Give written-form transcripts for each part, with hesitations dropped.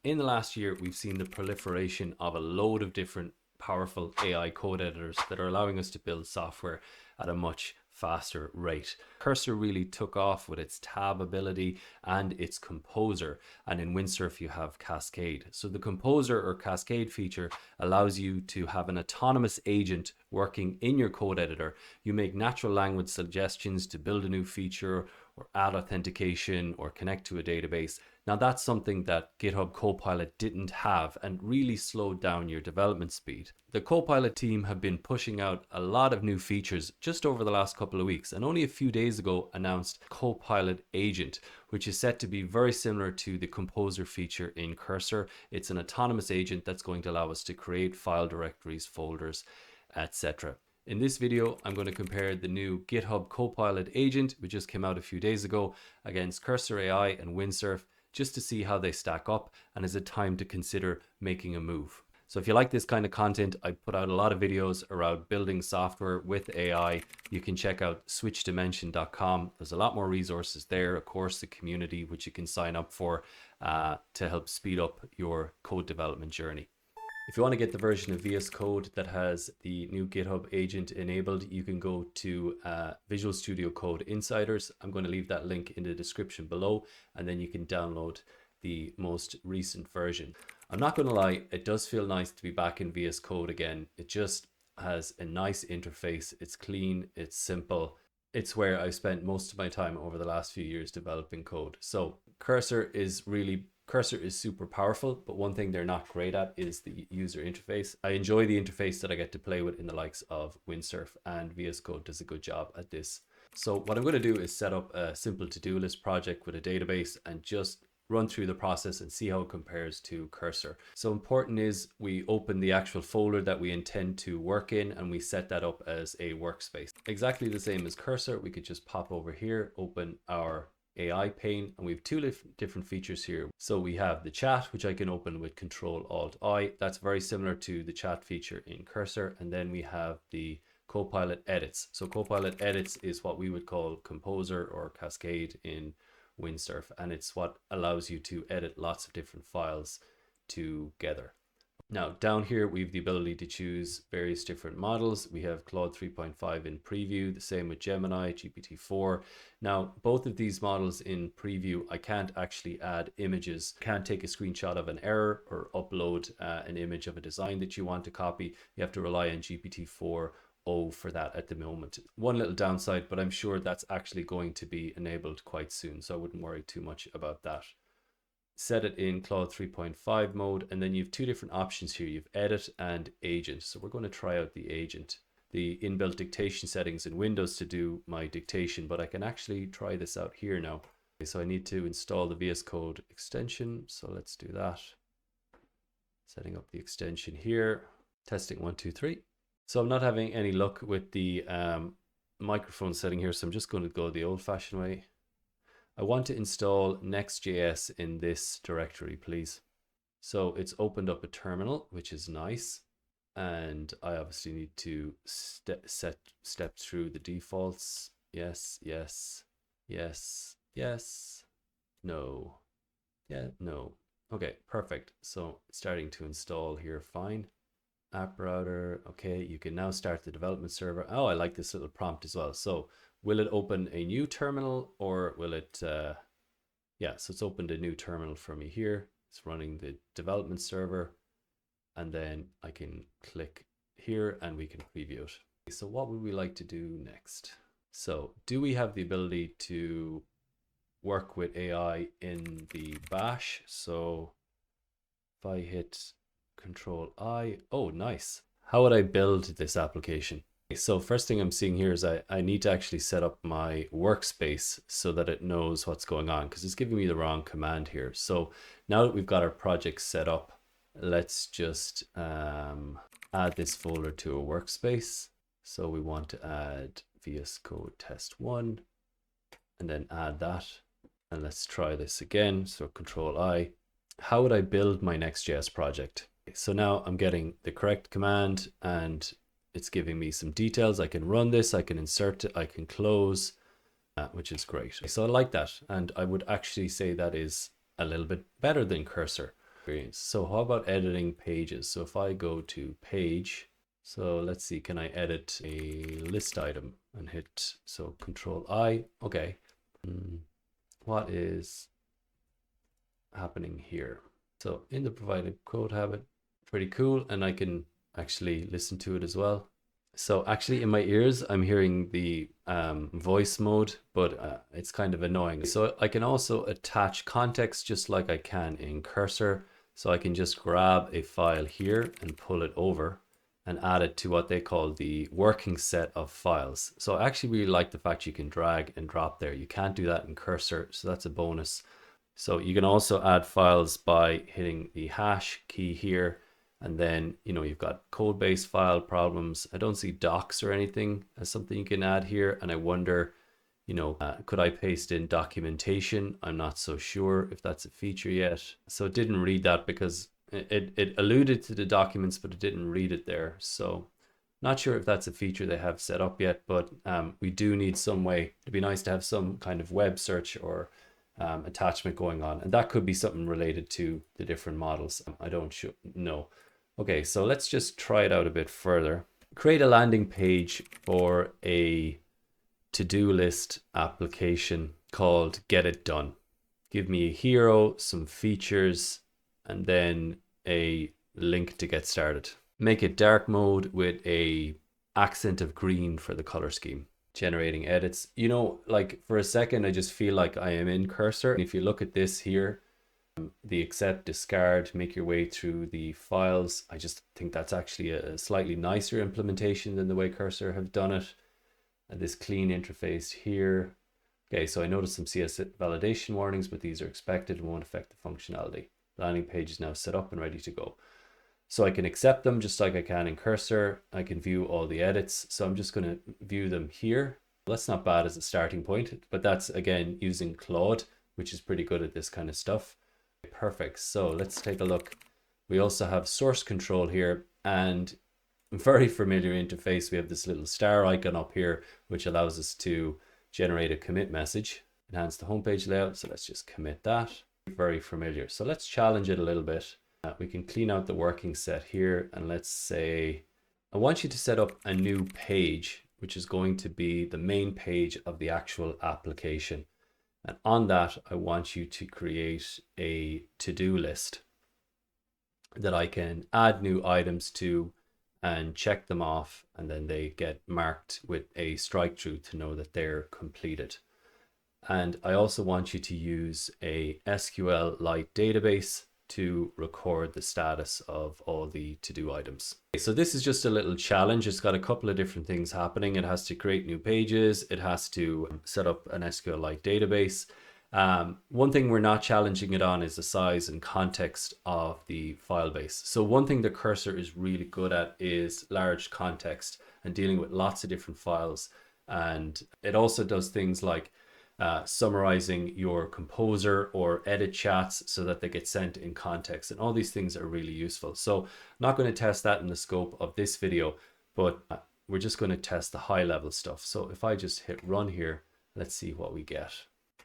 In the last year, we've seen the proliferation of a load of different powerful AI code editors that are allowing us to build software at a much faster rate. Cursor really took off with its tab ability and its composer, and in Windsurf you have Cascade. So the composer or Cascade feature allows you to have an autonomous agent working in your code editor. You make natural language suggestions to build a new feature or add authentication or connect to a database. Now that's something that GitHub Copilot didn't have and really slowed down your development speed. The Copilot team have been pushing out a lot of new features just over the last couple of weeks, and only a few days ago announced Copilot Agent, which is set to be very similar to the Composer feature in Cursor. It's an autonomous agent that's going to allow us to create file directories, folders, etc. In this video, I'm going to compare the new GitHub Copilot Agent, which just came out a few days ago, against Cursor AI and Windsurf, just to see how they stack up and is it time to consider making a move. So if you like this kind of content, I put out a lot of videos around building software with AI. You can check out switchdimension.com. There's a lot more resources there, of course, the community, which you can sign up for to help speed up your code development journey. If you want to get the version of VS Code that has the new GitHub agent enabled, you can go to Visual Studio Code Insiders. I'm going to leave that link in the description below, and then you can download the most recent version. I'm not going to lie, it does feel nice to be back in VS Code again. It just has a nice interface. It's clean, it's simple. It's where I've spent most of my time over the last few years developing code. So Cursor is super powerful, but one thing they're not great at is the user interface. I enjoy the interface that I get to play with in the likes of Windsurf, and VS Code does a good job at this. So what I'm going to do is set up a simple to-do list project with a database and just run through the process and see how it compares to Cursor. So important is we open the actual folder that we intend to work in and we set that up as a workspace. Exactly the same as Cursor, we could just pop over here, open our AI pane, and we have two different features here. So we have the chat, which I can open with Control-Alt-I. That's very similar to the chat feature in Cursor. And then we have the Copilot edits. So Copilot edits is what we would call Composer or Cascade in Windsurf, and it's what allows you to edit lots of different files together. Now down here we have the ability to choose various different models. We have Claude 3.5 in preview, the same with Gemini, GPT-4. Now both of these models in preview, I can't actually add images, can't take a screenshot of an error or upload an image of a design that you want to copy. You have to rely on GPT-4 for that at the moment. One little downside, but I'm sure that's actually going to be enabled quite soon, so I wouldn't worry too much about that. Set it in Claude 3.5 mode, and then you have two different options here. You have edit and agent. So we're going to try out the agent. The inbuilt dictation settings in Windows to do my dictation, but I can actually try this out here now. Okay, so I need to install the VS Code extension, so let's do that. Setting up the extension here. Testing 1, 2, 3. So I'm not having any luck with the microphone setting here, so I'm just going to go the old-fashioned way. I want to install Next.js in this directory, please. So it's opened up a terminal, which is nice. And I obviously need to step through the defaults. Yes, yes, yes, yes, no, yeah, no. Okay, perfect. So it's starting to install here, fine. App router, okay, you can now start the development server. Oh, I like this little prompt as well. So will it open a new terminal, or will it, yeah, so it's opened a new terminal for me here. It's running the development server, and then I can click here and we can preview it. So what would we like to do next? So do we have the ability to work with AI in the bash? So if I hit Control-I, oh, nice. How would I build this application? So first thing I'm seeing here is I need to actually set up my workspace so that it knows what's going on, because it's giving me the wrong command here. So now that we've got our project set up, let's just add this folder to a workspace. So we want to add VS Code test 1 and then add that. And let's try this again. So Control-I. How would I build my Next.js project? So now I'm getting the correct command and it's giving me some details. I can run this, I can insert it, I can close, which is great. So I like that. And I would actually say that is a little bit better than Cursor. experience. So how about editing pages? So if I go to page, so let's see, can I edit a list item and hit, so Control I, okay. What is happening here? So in the provided code habit, pretty cool. And I can actually listen to it as well. So actually in my ears, I'm hearing the voice mode, but it's kind of annoying. So I can also attach context just like I can in Cursor. So I can just grab a file here and pull it over and add it to what they call the working set of files. So I actually really like the fact you can drag and drop there. You can't do that in Cursor, so that's a bonus. So you can also add files by hitting the hash key here. And then, you know, you've got code base file problems. I don't see docs or anything as something you can add here. And I wonder, you know, could I paste in documentation? I'm not so sure if that's a feature yet. So it didn't read that because it alluded to the documents, but it didn't read it there. So not sure if that's a feature they have set up yet, but we do need some way. It'd be nice to have some kind of web search or attachment going on. And that could be something related to the different models. I don't know. Okay, so let's just try it out a bit further. Create a landing page for a to-do list application called Get It Done. Give me a hero, some features, and then a link to get started. Make it dark mode with a accent of green for the color scheme. Generating edits. You know, like for a second, I just feel like I am in Cursor. And if you look at this here, the accept, discard, make your way through the files. I just think that's actually a slightly nicer implementation than the way Cursor have done it. And this clean interface here. Okay, so I noticed some CS validation warnings, but these are expected and won't affect the functionality. The landing page is now set up and ready to go. So I can accept them just like I can in Cursor. I can view all the edits. So I'm just going to view them here. That's not bad as a starting point, but that's again using Claude, which is pretty good at this kind of stuff. Perfect. So let's take a look. We also have source control here and very familiar interface. We have this little star icon up here, which allows us to generate a commit message, enhance the homepage layout. So let's just commit that. Very familiar. So let's challenge it a little bit. We can clean out the working set here. And let's say, I want you to set up a new page, which is going to be the main page of the actual application. And on that, I want you to create a to-do list that I can add new items to and check them off. And then they get marked with a strike through to know that they're completed. And I also want you to use a SQLite database to record the status of all the to-do items. Okay, so this is just a little challenge. It's got a couple of different things happening. It has to create new pages. It has to set up an SQLite database. One thing we're not challenging it on is the size and context of the file base. So one thing the Cursor is really good at is large context and dealing with lots of different files. And it also does things like summarizing your composer or edit chats so that they get sent in context, and all these things are really useful. So I'm not going to test that in the scope of this video, but we're just going to test the high level stuff. So if I just hit run here, let's see what we get.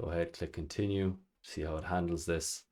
Go ahead, click continue, see how it handles this.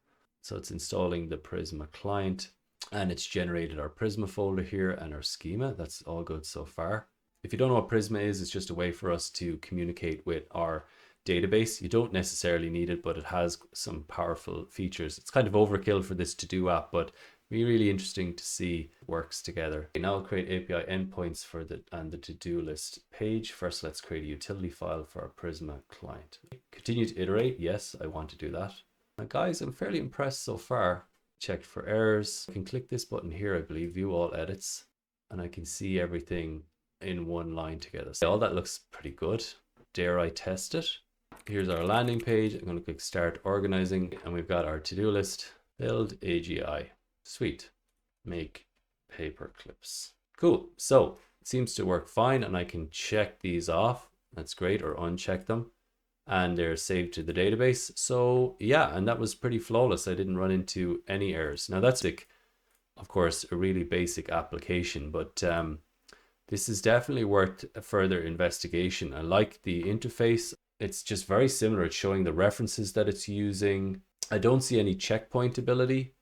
So it's installing the Prisma client and it's generated our Prisma folder here and our schema. That's all good so far. If you don't know what Prisma is, it's just a way for us to communicate with our database. You don't necessarily need it, but it has some powerful features. It's kind of overkill for this to-do app, but really interesting to see it works together. Okay, now I'll create API endpoints for the to-do list page. First, let's create a utility file for our Prisma client. Continue to iterate. Yes, I want to do that. Now, guys, I'm fairly impressed so far. Check for errors. I can click this button here, I believe, view all edits, and I can see everything in one line together. So all that looks pretty good. Dare I test it? Here's our landing page. I'm going to click start organizing, and we've got our to-do list. Build AGI. Sweet. Make paper clips. Cool. So it seems to work fine, and I can check these off. That's great, or uncheck them, and they're saved to the database. So yeah, and that was pretty flawless. I didn't run into any errors. Now that's like, of course, a really basic application, but this is definitely worth a further investigation. I like the interface. It's just very similar. It's showing the references that it's using. I don't see any checkpoint ability.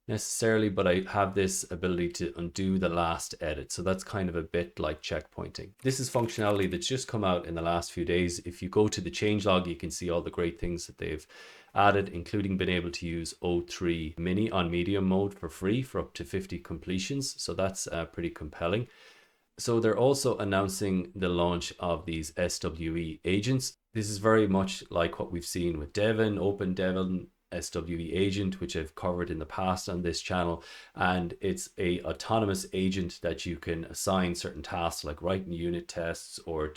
necessarily, but I have this ability to undo the last edit. So that's kind of a bit like checkpointing. This is functionality that's just come out in the last few days. If you go to the changelog, you can see all the great things that they've added, including being able to use O3 Mini on medium mode for free for up to 50 completions. So that's pretty compelling. So they're also announcing the launch of these SWE agents. This is very much like what we've seen with Devon, Open Devon, SWE agent, which I've covered in the past on this channel. And it's a autonomous agent that you can assign certain tasks like writing unit tests or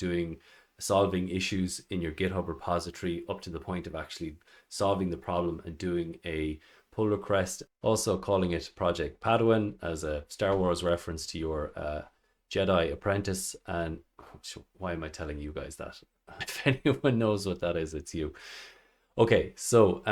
solving issues in your GitHub repository up to the point of actually solving the problem and doing a pull request. Also calling it Project Padawan as a Star Wars reference to your Jedi apprentice. And why am I telling you guys that? If anyone knows what that is, it's you. Okay, so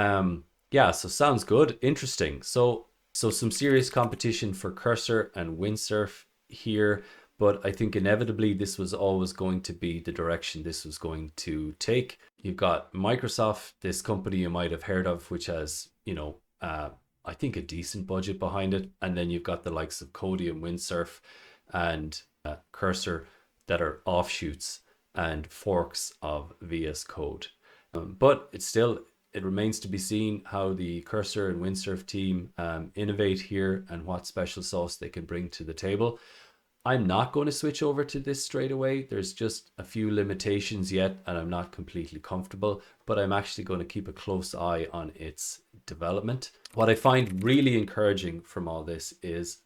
yeah, so sounds good, interesting. So some serious competition for Cursor and Windsurf here, but I think inevitably this was always going to be the direction this was going to take. You've got Microsoft, this company you might have heard of, which has, I think a decent budget behind it. And then you've got the likes of Kodi and Windsurf and Cursor that are offshoots and forks of VSCode. But it remains to be seen how the Cursor and Windsurf team innovate here and what special sauce they can bring to the table. I'm not going to switch over to this straight away. There's just a few limitations yet, and I'm not completely comfortable, but I'm actually going to keep a close eye on its development. What I find really encouraging from all this is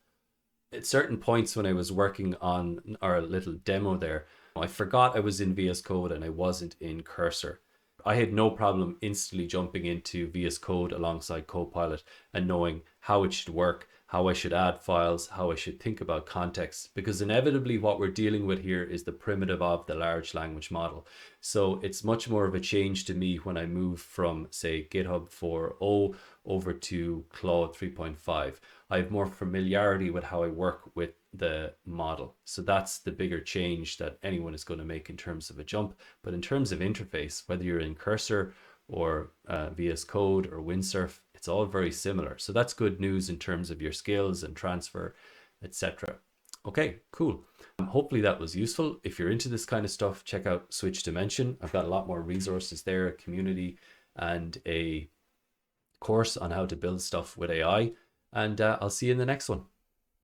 at certain points when I was working on our little demo there, I forgot I was in VS Code and I wasn't in Cursor. I had no problem instantly jumping into VS Code alongside Copilot and knowing how it should work, how I should add files, how I should think about context, because inevitably what we're dealing with here is the primitive of the large language model. So it's much more of a change to me when I move from, say, GitHub 4.0 over to Claude 3.5. I have more familiarity with how I work with the model. So that's the bigger change that anyone is going to make in terms of a jump. But in terms of interface, whether you're in Cursor or VS Code or Windsurf, it's all very similar. So that's good news in terms of your skills and transfer, etc. Okay, cool. Hopefully that was useful. If you're into this kind of stuff, check out Switch Dimension. I've got a lot more resources there, a community and a course on how to build stuff with AI. And I'll see you in the next one.